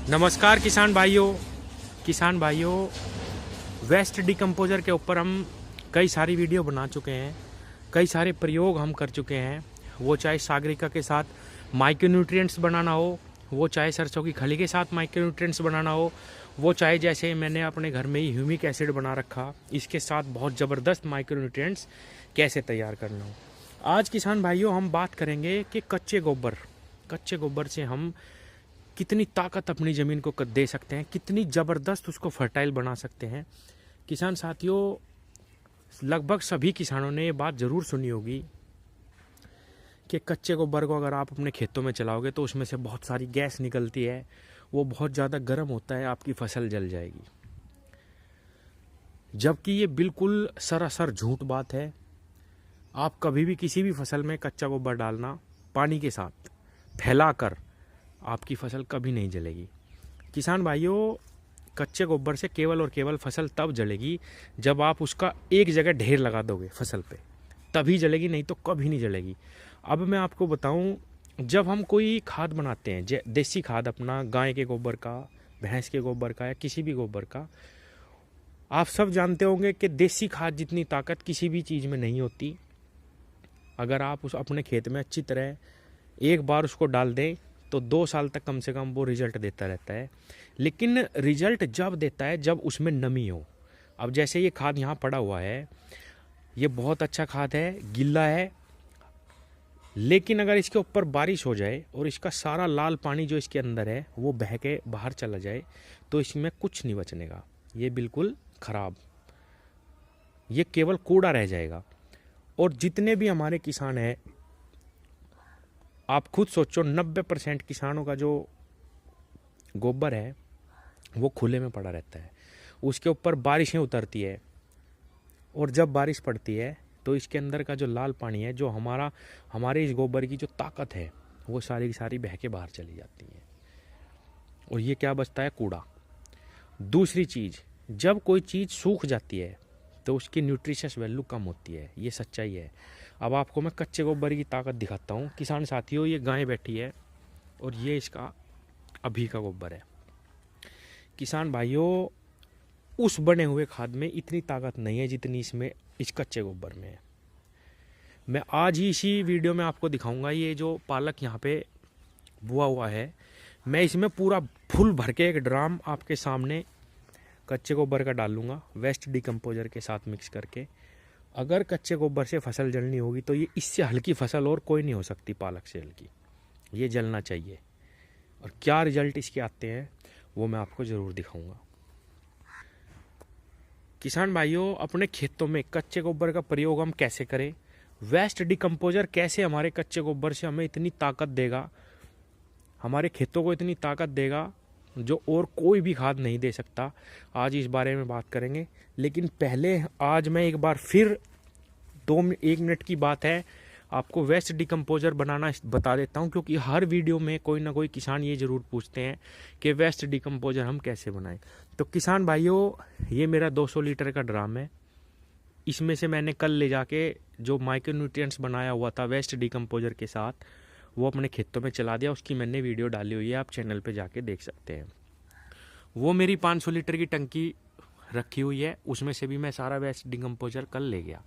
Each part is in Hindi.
नमस्कार किसान भाइयों, वेस्ट डिकम्पोज़र के ऊपर हम कई सारी वीडियो बना चुके हैं, कई सारे प्रयोग हम कर चुके हैं। वो चाहे सागरिका के साथ माइक्रोन्यूट्रिएंट्स बनाना हो, वो चाहे सरसों की खली के साथ माइक्रोन्यूट्रिएंट्स बनाना हो, वो चाहे जैसे मैंने अपने घर में ही ह्यूमिक एसिड बना रखा, इसके साथ बहुत ज़बरदस्त माइक्रोन्यूट्रिएंट्स कैसे तैयार करना हो। आज किसान भाइयों हम बात करेंगे कि कच्चे गोबर से हम कितनी ताकत अपनी ज़मीन को दे सकते हैं, कितनी ज़बरदस्त उसको फर्टाइल बना सकते हैं। किसान साथियों, लगभग सभी किसानों ने ये बात ज़रूर सुनी होगी कि कच्चे गोबर को अगर आप अपने खेतों में चलाओगे तो उसमें से बहुत सारी गैस निकलती है, वो बहुत ज़्यादा गर्म होता है, आपकी फसल जल जाएगी। जबकि ये बिल्कुल सरासर झूठ बात है। आप कभी भी किसी भी फसल में कच्चा गोबर डालना पानी के साथ फैलाकर, आपकी फसल कभी नहीं जलेगी। किसान भाइयों, कच्चे गोबर से केवल और केवल फसल तब जलेगी जब आप उसका एक जगह ढेर लगा दोगे फसल पे, तभी जलेगी, नहीं तो कभी नहीं जलेगी। अब मैं आपको बताऊं, जब हम कोई खाद बनाते हैं, देसी खाद अपना गाय के गोबर का, भैंस के गोबर का या किसी भी गोबर का, आप सब जानते होंगे कि देसी खाद जितनी ताकत किसी भी चीज़ में नहीं होती। अगर आप उस अपने खेत में अच्छी तरह एक बार उसको डाल दें तो 2 साल तक कम से कम वो रिजल्ट देता रहता है। लेकिन रिजल्ट जब देता है जब उसमें नमी हो। अब जैसे ये खाद यहाँ पड़ा हुआ है, ये बहुत अच्छा खाद है, गिल्ला है, लेकिन अगर इसके ऊपर बारिश हो जाए और इसका सारा लाल पानी जो इसके अंदर है वो बह के बाहर चला जाए तो इसमें कुछ नहीं बचने का, ये बिल्कुल ख़राब, ये केवल कूड़ा रह जाएगा। और जितने भी हमारे किसान हैं, आप खुद सोचो, 90% किसानों का जो गोबर है वो खुले में पड़ा रहता है। उसके ऊपर बारिशें उतरती है और जब बारिश पड़ती है तो इसके अंदर का जो लाल पानी है, जो हमारे इस गोबर की जो ताकत है, वो सारी की सारी बह के बाहर चली जाती है और ये क्या बचता है? कूड़ा। दूसरी चीज़, जब कोई चीज़ सूख जाती है तो उसकी न्यूट्रिशियस वैल्यू कम होती है, ये सच्चाई है। अब आपको मैं कच्चे गोबर की ताकत दिखाता हूँ। किसान साथियों, ये गाय बैठी है और ये इसका अभी का गोबर है। किसान भाइयों, उस बने हुए खाद में इतनी ताकत नहीं है जितनी इसमें, इस कच्चे गोबर में है। मैं आज ही इसी वीडियो में आपको दिखाऊंगा। ये जो पालक यहाँ पे बुआ हुआ है, मैं इसमें पूरा फुल भर के एक ड्राम आपके सामने कच्चे गोबर का डालूंगा, वेस्ट डिकम्पोजर के साथ मिक्स करके। अगर कच्चे गोबर से फसल जलनी होगी तो ये इससे हल्की फसल और कोई नहीं हो सकती, पालक से हल्की, ये जलना चाहिए। और क्या रिजल्ट इसके आते हैं वो मैं आपको ज़रूर दिखाऊंगा। किसान भाइयों, अपने खेतों में कच्चे गोबर का प्रयोग हम कैसे करें, वेस्ट डिकम्पोजर कैसे हमारे कच्चे गोबर से हमें इतनी ताकत देगा, हमारे खेतों को इतनी ताकत देगा जो और कोई भी खाद नहीं दे सकता, आज इस बारे में बात करेंगे। लेकिन पहले आज मैं एक बार फिर 1 मिनट की बात है, आपको वेस्ट डिकम्पोजर बनाना बता देता हूं, क्योंकि हर वीडियो में कोई ना कोई किसान ये ज़रूर पूछते हैं कि वेस्ट डिकम्पोजर हम कैसे बनाएं। तो किसान भाइयों, ये मेरा 200 लीटर का ड्राम है। इसमें से मैंने कल ले जाके जो माइक्रोन्यूट्रिएंट्स बनाया हुआ था वेस्ट डिकम्पोजर के साथ, वो अपने खेतों में चला दिया। उसकी मैंने वीडियो डाली हुई है, आप चैनल पे जाके देख सकते हैं। वो मेरी 500 लीटर की टंकी रखी हुई है, उसमें से भी मैं सारा वेस्ट डिकम्पोजर कल ले गया।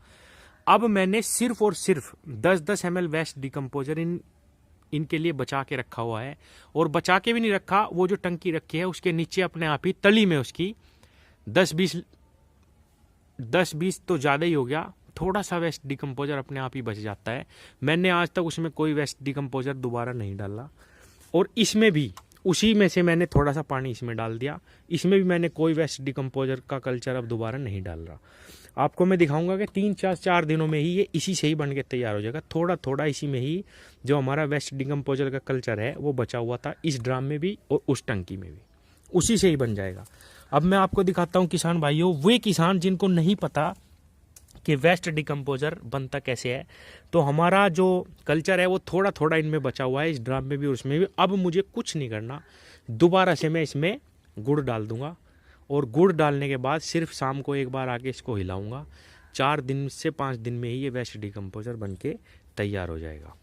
अब मैंने सिर्फ और सिर्फ 10-10 ml वेस्ट डिकम्पोजर इनके लिए बचा के रखा हुआ है। और बचा के भी नहीं रखा, वो जो टंकी रखी है उसके नीचे अपने आप ही तली में उसकी 10-20 तो ज़्यादा ही हो गया, थोड़ा सा वेस्ट डिकम्पोजर अपने आप ही बच जाता है। मैंने आज तक उसमें कोई वेस्ट डिकम्पोजर दोबारा नहीं डाला। और इसमें भी उसी में से मैंने थोड़ा सा पानी इसमें डाल दिया, इसमें भी मैंने कोई वेस्ट डिकम्पोजर का कल्चर अब दोबारा नहीं डाल रहा। आपको मैं दिखाऊंगा कि 3-4 दिनों में ही ये इसी से ही बन के तैयार हो जाएगा। थोड़ा थोड़ा इसी में ही जो हमारा वेस्ट डिकम्पोजर का कल्चर है वो बचा हुआ था, इस ड्राम में भी और उस टंकी में भी, उसी से ही बन जाएगा। अब मैं आपको दिखाता हूँ किसान भाइयों, वे किसान जिनको नहीं पता कि वेस्ट डिकम्पोजर बनता कैसे है, तो हमारा जो कल्चर है वो थोड़ा थोड़ा इनमें बचा हुआ है, इस ड्राम में भी और उसमें भी। अब मुझे कुछ नहीं करना, दोबारा से मैं इसमें गुड़ डाल दूंगा और गुड़ डालने के बाद सिर्फ शाम को एक बार आके इसको हिलाऊंगा। 4 दिन से 5 दिन में ही ये वेस्ट डिकम्पोजर बन के तैयार हो जाएगा।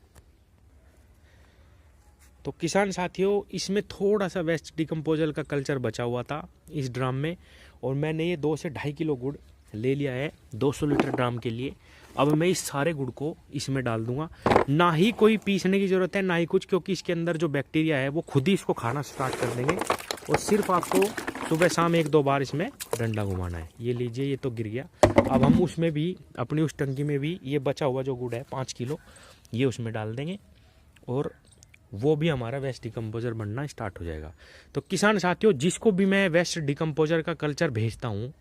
तो किसान साथियों, इसमें थोड़ा सा वेस्ट डिकम्पोजर का कल्चर बचा हुआ था इस ड्राम में, और मैंने ये 2 से 2.5 किलो गुड़ ले लिया है 200 लीटर ड्राम के लिए। अब मैं इस सारे गुड़ को इसमें डाल दूंगा। ना ही कोई पीसने की ज़रूरत है ना ही कुछ, क्योंकि इसके अंदर जो बैक्टीरिया है वो खुद ही इसको खाना स्टार्ट कर देंगे। और सिर्फ आपको सुबह शाम 1-2 बार इसमें डंडा घुमाना है। ये लीजिए, ये तो गिर गया। अब हम उसमें भी, अपनी उस टंकी में भी ये बचा हुआ जो गुड़ है 5 किलो, ये उसमें डाल देंगे और वो भी हमारा वेस्ट डिकम्पोजर बनना स्टार्ट हो जाएगा। तो किसान साथियों, जिसको भी मैं वेस्ट डिकम्पोजर का कल्चर भेजता हूँ,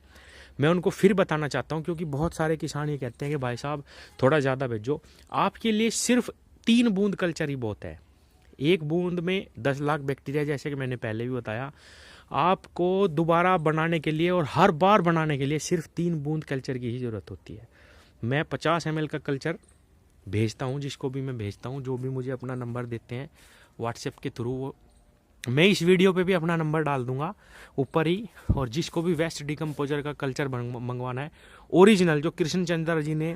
मैं उनको फिर बताना चाहता हूँ, क्योंकि बहुत सारे किसान ये कहते हैं कि भाई साहब थोड़ा ज़्यादा भेजो। आपके लिए सिर्फ 3 बूंद कल्चर ही बहुत है। 1 बूंद में 10 लाख बैक्टीरिया, जैसे कि मैंने पहले भी बताया। आपको दोबारा बनाने के लिए और हर बार बनाने के लिए सिर्फ 3 बूंद कल्चर की ही ज़रूरत होती है। मैं 50 ml का कल्चर भेजता हूँ, जिसको भी मैं भेजता हूँ, जो भी मुझे अपना नंबर देते हैं व्हाट्सएप के थ्रू, मैं इस वीडियो पे भी अपना नंबर डाल दूंगा ऊपर ही। और जिसको भी वेस्ट डिकम्पोजर का कल्चर मंगवाना है, ओरिजिनल जो कृष्ण चंद्र जी ने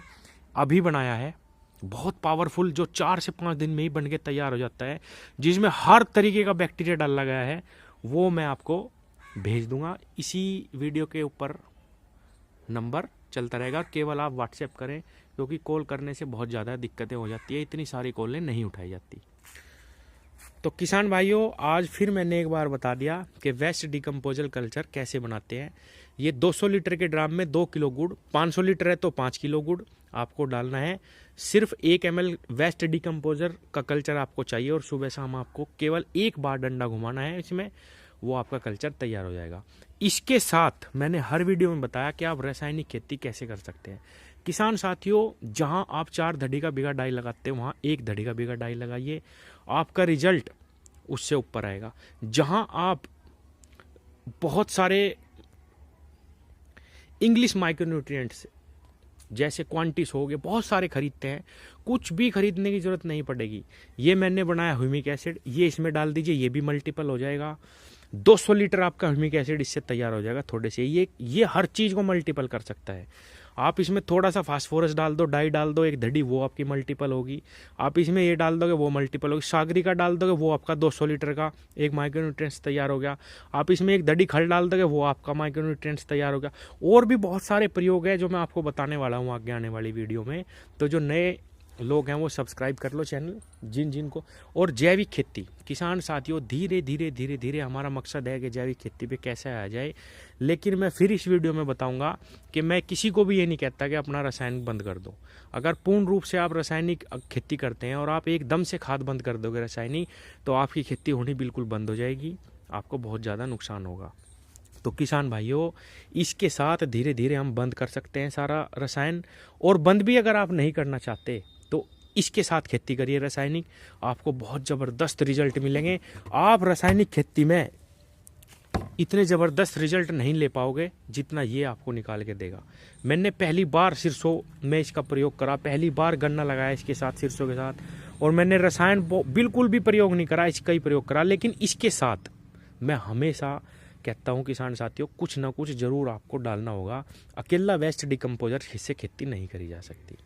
अभी बनाया है, बहुत पावरफुल, जो 4 से 5 दिन में ही बन के तैयार हो जाता है, जिसमें हर तरीके का बैक्टीरिया डाला गया है, वो मैं आपको भेज दूंगा। इसी वीडियो के ऊपर नंबर चलता रहेगा, केवल आप व्हाट्सएप करें, क्योंकि कॉल करने से बहुत ज़्यादा दिक्कतें हो जाती है, इतनी सारी कॉलें नहीं उठाई जाती। तो किसान भाइयों, आज फिर मैंने एक बार बता दिया कि वेस्ट डिकम्पोजर कल्चर कैसे बनाते हैं। ये 200 लीटर के ड्राम में 2 किलो गुड़, 500 लीटर है तो 5 किलो गुड़ आपको डालना है। सिर्फ 1 ml वेस्ट डिकम्पोजर का कल्चर आपको चाहिए, और सुबह शाम आपको केवल 1 बार डंडा घुमाना है इसमें, वो आपका कल्चर तैयार हो जाएगा। इसके साथ मैंने हर वीडियो में बताया कि आप रासायनिक खेती कैसे कर सकते हैं। किसान साथियों, जहां आप 4 धड़ी का बीघा डाई लगाते हैं, वहां 1 धड़ी का बीघा डाई लगाइए, आपका रिजल्ट उससे ऊपर आएगा। जहां आप बहुत सारे इंग्लिश माइक्रोन्यूट्रिएंट्स जैसे क्वांटिस हो गए, बहुत सारे खरीदते हैं, कुछ भी खरीदने की जरूरत नहीं पड़ेगी। ये मैंने बनाया ह्यूमिक एसिड, ये इसमें डाल दीजिए, ये भी मल्टीपल हो जाएगा। 200 लीटर आपका ह्यूमिक एसिड इससे तैयार हो जाएगा थोड़े से। ये हर चीज़ को मल्टीपल कर सकता है। आप इसमें थोड़ा सा फास्फोरस डाल दो, डाई डाल दो 1 धड़ी, वो आपकी मल्टीपल होगी। आप इसमें ये डाल दोगे, वो मल्टीपल होगी। सागरिका डाल दोगे, वो आपका 200 लीटर का एक माइक्रोन्यूट्रिएंट्स तैयार हो गया। आप इसमें 1 धड़ी खल डाल दोगे, वो आपका माइक्रोन्यूट्रिएंट्स तैयार हो गया। और भी बहुत सारे प्रयोग है जो मैं आपको बताने वाला हूँ आगे आने वाली वीडियो में। तो जो नए लोग हैं वो सब्सक्राइब कर लो चैनल, जिन को। और जैविक खेती, किसान साथियों, धीरे धीरे हमारा मकसद है कि जैविक खेती पे कैसे आ जाए। लेकिन मैं फिर इस वीडियो में बताऊंगा कि मैं किसी को भी ये नहीं कहता कि अपना रासायनिक बंद कर दो। अगर पूर्ण रूप से आप रासायनिक खेती करते हैं और आप एकदम से खाद बंद कर दोगे रासायनिक, तो आपकी खेती होनी बिल्कुल बंद हो जाएगी, आपको बहुत ज़्यादा नुकसान होगा। तो किसान भाइयों, इसके साथ धीरे धीरे हम बंद कर सकते हैं सारा रसायन। और बंद भी अगर आप नहीं करना चाहते तो इसके साथ खेती करिए रासायनिक, आपको बहुत ज़बरदस्त रिजल्ट मिलेंगे। आप रासायनिक खेती में इतने ज़बरदस्त रिजल्ट नहीं ले पाओगे जितना ये आपको निकाल के देगा। मैंने पहली बार सिरसों में इसका प्रयोग करा, पहली बार गन्ना लगाया इसके साथ, सिरसों के साथ, और मैंने रसायन बिल्कुल भी प्रयोग नहीं करा, इसका ही प्रयोग करा। लेकिन इसके साथ मैं हमेशा कहता हूँ किसान साथियों, कुछ ना कुछ ज़रूर आपको डालना होगा। अकेला वेस्ट डिकम्पोजर से खेती नहीं करी जा सकती।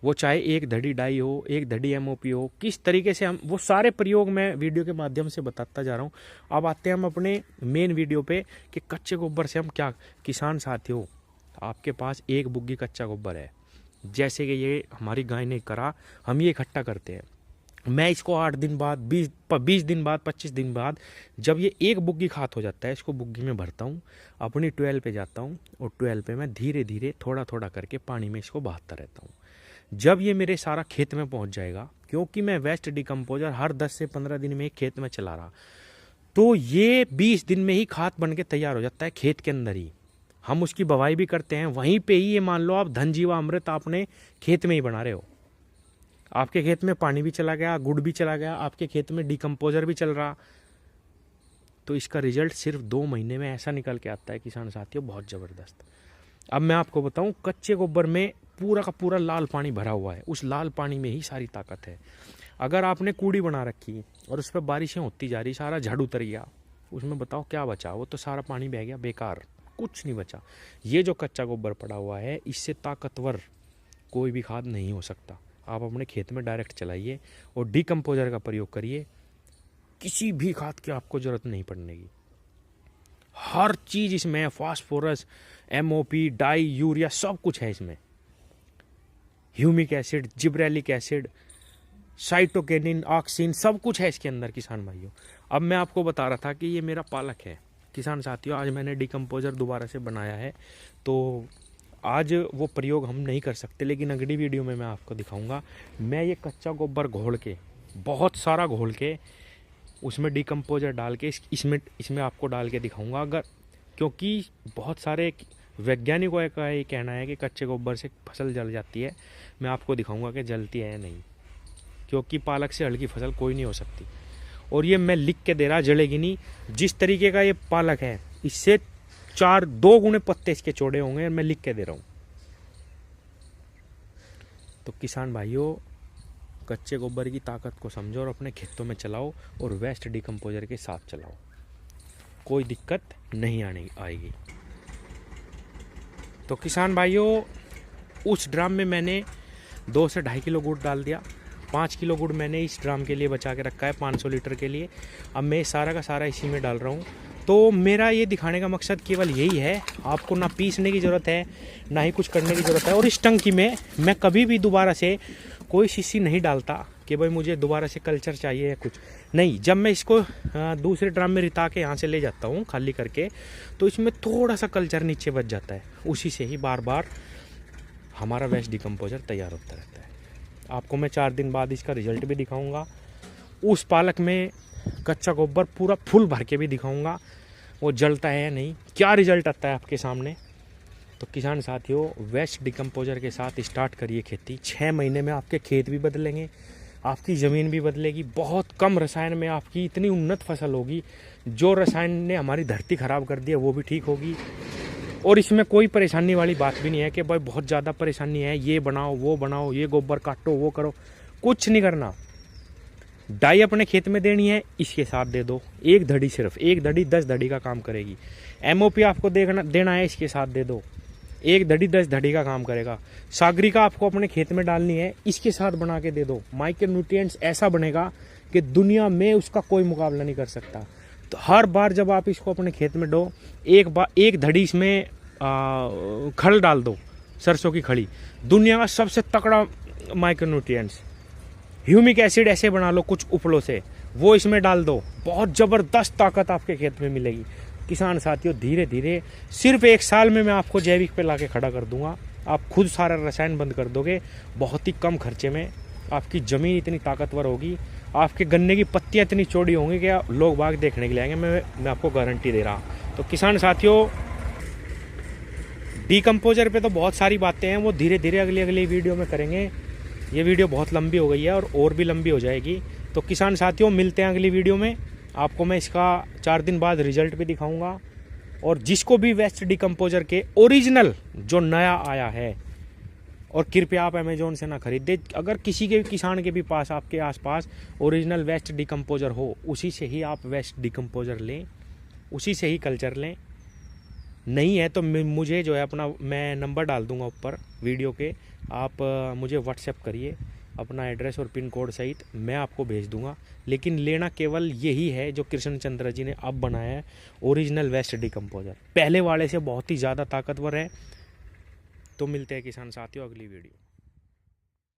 वो चाहे 1 धड़ी डाई हो, 1 धड़ी MOP हो, किस तरीके से हम वो सारे प्रयोग मैं वीडियो के माध्यम से बताता जा रहा हूँ। अब आते हैं हम अपने मेन वीडियो पे कि कच्चे गोबर से हम क्या। किसान साथियों, आपके पास 1 बुग्गी कच्चा गोबर है, जैसे कि ये हमारी गाय ने करा, हम ये इकट्ठा करते हैं। मैं इसको 8 दिन बाद, 20 दिन बाद, 25 दिन बाद, जब ये 1 बुग्गी खात हो जाता है, इसको बुग्गी में भरता हूँ, अपनी ट्वेल पे जाता हूँ, और ट्वेल पे मैं धीरे धीरे थोड़ा थोड़ा करके पानी में इसको बहाता रहता हूँ। जब ये मेरे सारा खेत में पहुंच जाएगा, क्योंकि मैं वेस्ट डिकम्पोजर हर 10 से 15 दिन में एक खेत में चला रहा, तो ये 20 दिन में ही खाद बन के तैयार हो जाता है खेत के अंदर ही। हम उसकी बवाई भी करते हैं वहीं पे ही। ये मान लो आप धन जीवा अमृत आपने खेत में ही बना रहे हो, आपके खेत में पानी भी चला गया, गुड़ भी चला गया, आपके खेत में डिकम्पोजर भी चल रहा, तो इसका रिजल्ट सिर्फ 2 महीने में ऐसा निकल के आता है किसान साथियों, बहुत ज़बरदस्त। अब मैं आपको बताऊं, कच्चे गोबर में पूरा का पूरा लाल पानी भरा हुआ है, उस लाल पानी में ही सारी ताकत है। अगर आपने कूड़ी बना रखी और उस पर बारिशें होती जा रही, सारा झाड़ उतर गया, उसमें बताओ क्या बचा? वो तो सारा पानी बह गया, बेकार, कुछ नहीं बचा। ये जो कच्चा गोबर पड़ा हुआ है, इससे ताकतवर कोई भी खाद नहीं हो सकता। आप अपने खेत में डायरेक्ट चलाइए और डीकम्पोजर का प्रयोग करिए। किसी भी खाद की आपको ज़रूरत नहीं पड़ने की। हर चीज़ इसमें है, फास्फोरस, MOP, डाई, यूरिया, सब कुछ है इसमें। Humic acid, gibberellic acid, cytokinin, auxin, सब कुछ है इसके अंदर किसान भाइयों। अब मैं आपको बता रहा था कि ये मेरा पालक है किसान साथियों। आज मैंने डीकम्पोजर दोबारा से बनाया है, तो आज वो प्रयोग हम नहीं कर सकते, लेकिन अगली वीडियो में मैं आपको दिखाऊंगा। मैं ये कच्चा गोबर घोल के, बहुत सारा घोल के, उसमें डीकम्पोजर डाल के इसमें आपको डाल के दिखाऊंगा। अगर, क्योंकि बहुत सारे वैज्ञानिकों का ये कहना है कि कच्चे गोबर से फसल जल जाती है। मैं आपको दिखाऊंगा कि जलती है या नहीं, क्योंकि पालक से हल्की फसल कोई नहीं हो सकती। और ये मैं लिख के दे रहा, जलेगी नहीं। जिस तरीके का ये पालक है, इससे 2 गुने पत्ते इसके चौड़े होंगे, मैं लिख के दे रहा हूँ। तो किसान भाइयों, कच्चे गोबर की ताकत को समझो और अपने खेतों में चलाओ, और वेस्ट डीकम्पोजर के साथ चलाओ, कोई दिक्कत नहीं आएगी। तो किसान भाइयों, उस ड्राम में मैंने 2 से 2.5 किलो गुड़ डाल दिया। 5 किलो गुड़ मैंने इस ड्राम के लिए बचा के रखा है 500 लीटर के लिए। अब मैं सारा का सारा इसी में डाल रहा हूँ। तो मेरा ये दिखाने का मकसद केवल यही है, आपको ना पीसने की ज़रूरत है, ना ही कुछ करने की ज़रूरत है। और इस टंकी में मैं कभी भी दोबारा से कोई शीशी नहीं डालता कि भाई मुझे दोबारा से कल्चर चाहिए या कुछ नहीं। जब मैं इसको दूसरे ड्राम में रिता के यहाँ से ले जाता हूँ खाली करके, तो इसमें थोड़ा सा कल्चर नीचे बच जाता है। उसी से ही बार बार हमारा वेस्ट डीकम्पोजर तैयार होता रहता है। आपको मैं 4 दिन बाद इसका रिजल्ट भी दिखाऊंगा। उस पालक में कच्चा गोबर पूरा फुल भर के भी दिखाऊंगा, वो जलता है या नहीं, क्या रिजल्ट आता है आपके सामने। तो किसान साथियों, वेस्ट डीकम्पोजर के साथ स्टार्ट करिए खेती। 6 महीने में आपके खेत भी बदलेंगे, आपकी ज़मीन भी बदलेगी। बहुत कम रसायन में आपकी इतनी उन्नत फसल होगी। जो रसायन ने हमारी धरती ख़राब कर दी है वो भी ठीक होगी। और इसमें कोई परेशानी वाली बात भी नहीं है कि भाई बहुत ज़्यादा परेशानी है, ये बनाओ वो बनाओ, ये गोबर काटो वो करो, कुछ नहीं करना। डाई अपने खेत में देनी है, इसके साथ दे दो। 1 धड़ी, सिर्फ 1 धड़ी 10 धड़ी का काम करेगी। MOP आपको देना है, इसके साथ दे दो। 1 धड़ी 10 धड़ी का काम करेगा। सागरिका आपको अपने खेत में डालनी है, इसके साथ बना के दे दो। माइक्रो न्यूट्रिएंट्स ऐसा बनेगा कि दुनिया में उसका कोई मुकाबला नहीं कर सकता। तो हर बार जब आप इसको अपने खेत में दो, 1 धड़ी इसमें खल डाल दो, सरसों की खड़ी, दुनिया का सबसे तगड़ा माइक्रो न्यूट्रिएंट्स। ह्यूमिक एसिड ऐसे बना लो कुछ उपलों से, वो इसमें डाल दो, बहुत ज़बरदस्त ताकत आपके खेत में मिलेगी। किसान साथियों, धीरे धीरे सिर्फ 1 साल में मैं आपको जैविक पे लाके खड़ा कर दूंगा। आप खुद सारा रसायन बंद कर दोगे, बहुत ही कम खर्चे में आपकी ज़मीन इतनी ताकतवर होगी, आपके गन्ने की पत्तियाँ इतनी चौड़ी होंगी कि लोग बाग देखने के लिए आएंगे। मैं आपको गारंटी दे रहा। तो किसान साथियों, डीकम्पोजर पे तो बहुत सारी बातें हैं, वो धीरे धीरे अगली वीडियो में करेंगे। ये वीडियो बहुत लंबी हो गई है और भी लंबी हो जाएगी। तो किसान साथियों, मिलते हैं अगली वीडियो में। आपको मैं इसका 4 दिन बाद रिजल्ट भी दिखाऊंगा। और जिसको भी वेस्ट डीकम्पोजर के ओरिजिनल जो नया आया है, और कृपया आप अमेजोन से ना खरीदे। अगर किसी के किसान के भी पास, आपके आसपास ओरिजिनल वेस्ट डीकम्पोजर हो, उसी से ही आप वेस्ट डीकम्पोजर लें, उसी से ही कल्चर लें। नहीं है तो मुझे जो है अपना, मैं नंबर डाल दूंगा ऊपर वीडियो के, आप मुझे व्हाट्सएप करिए अपना एड्रेस और पिन कोड सहित, मैं आपको भेज दूंगा। लेकिन लेना केवल यही है जो कृष्ण चंद्र जी ने अब बनाया है, ओरिजिनल वेस्ट डीकम्पोजर। पहले वाले से बहुत ही ज़्यादा ताकतवर है। तो मिलते हैं किसान साथियों अगली वीडियो।